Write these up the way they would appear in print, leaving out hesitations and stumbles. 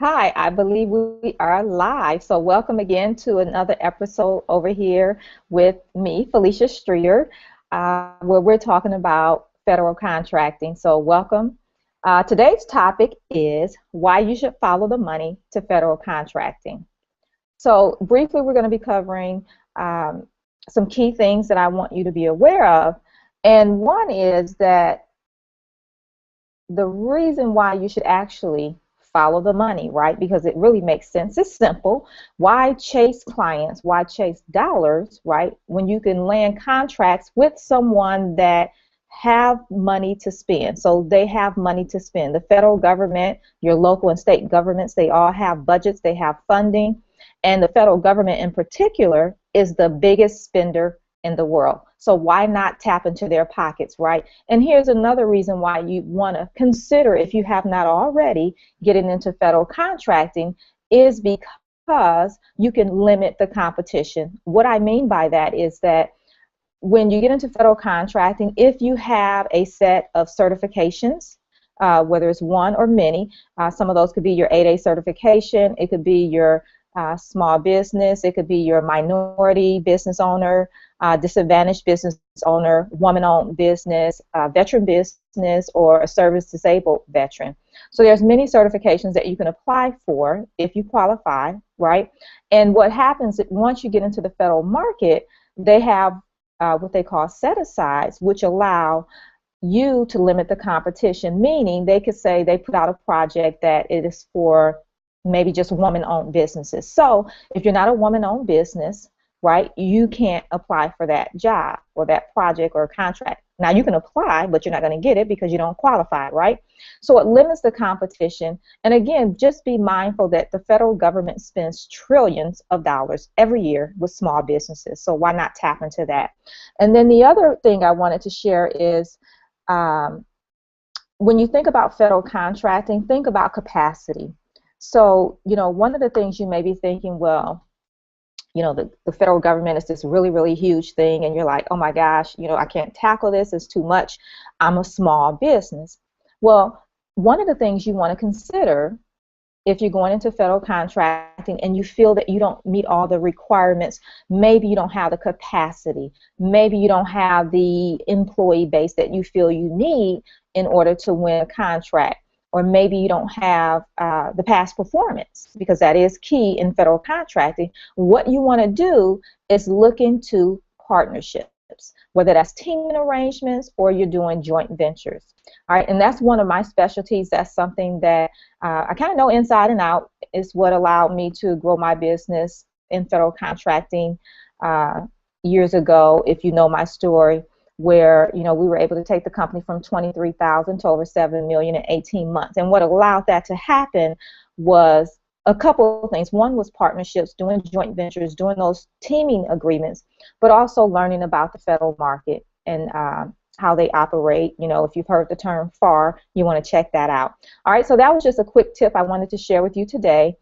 Hi, I believe we are live. So welcome again to another episode over here with me, Felicia Streeter, where we're talking about federal contracting. So welcome. Today's topic is why you should follow the money to federal contracting. So briefly, we're going to be covering um, some key things that I want you to be aware of. And one is that the reason why you should actually follow the money, right? Because it really makes sense. It's simple. Why chase clients? Why chase dollars, right? When you can land contracts with someone that have money to spend. So they have money to spend. The federal government, your local and state governments, they all have budgets, they have funding, and the federal government in particular is the biggest spender in the world. So why not tap into their pockets, right? And here's another reason why you want to consider, if you have not already, getting into federal contracting is because you can limit the competition. What I mean by that is that when you get into federal contracting, if you have a set of certifications, whether it's one or many, some of those could be your 8A certification, it could be your small business, it could be your minority business owner, disadvantaged business owner, woman-owned business, veteran business, or a service-disabled veteran. So there's many certifications that you can apply for if you qualify, right? And what happens once you get into the federal market, they have what they call set-asides, which allow you to limit the competition, meaning they could say they put out a project that it is for maybe just woman-owned businesses. So if you're not a woman-owned business, right, you can't apply for that job or that project or contract. Now you can apply, but you're not going to get it because you don't qualify, right? So it limits the competition. And again, just be mindful that the federal government spends trillions of dollars every year with small businesses. So why not tap into that? And then the other thing I wanted to share is when you think about federal contracting, think about capacity. So, one of the things you may be thinking, well, the federal government is this really, really huge thing, and you're like, oh my gosh, I can't tackle this, it's too much. I'm a small business. Well, one of the things you want to consider if you're going into federal contracting and you feel that you don't meet all the requirements, maybe you don't have the capacity, maybe you don't have the employee base that you feel you need in order to win a contract, or maybe you don't have the past performance, because that is key in federal contracting. What you want to do is look into partnerships, whether that's teaming arrangements or you're doing joint ventures. All right, and that's one of my specialties. That's something that I kind of know inside and out. Is what allowed me to grow my business in federal contracting years ago, if you know my story, where we were able to take the company from 23,000 to over 7 million in 18 months. And what allowed that to happen was a couple of things. One was partnerships, doing joint ventures, doing those teaming agreements, but also learning about the federal market and how they operate. If you've heard the term FAR, you want to check that out. All right, so that was just a quick tip I wanted to share with you today,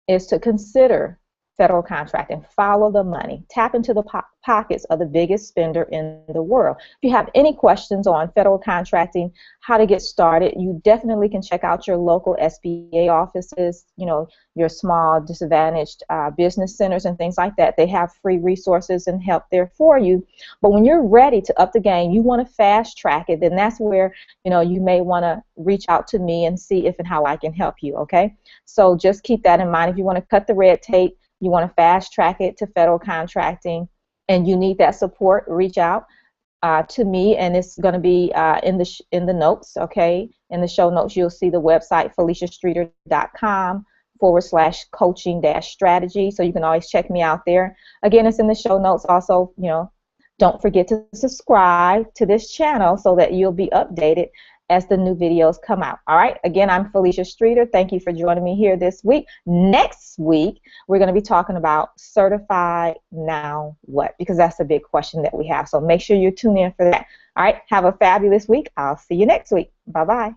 is to consider federal contracting. Follow the money. Tap into the pockets of the biggest spender in the world. If you have any questions on federal contracting, how to get started, you definitely can check out your local SBA offices, your small disadvantaged business centers and things like that. They have free resources and help there for you. But when you're ready to up the game, you want to fast track it, then that's where you may want to reach out to me and see if and how I can help you, okay? So just keep that in mind. If you want to cut the red tape, you want to fast track it to federal contracting, and you need that support, reach out to me, and it's going to be in the notes, okay? In the show notes, you'll see the website FeliciaStreeter.com/coaching-strategy, so you can always check me out there. Again, it's in the show notes. Also, don't forget to subscribe to this channel so that you'll be updated as the new videos come out. All right, again, I'm Felicia Streeter. Thank you for joining me here this week. Next week, we're going to be talking about certified now what, because that's a big question that we have. So make sure you tune in for that. All right, have a fabulous week. I'll see you next week. Bye-bye.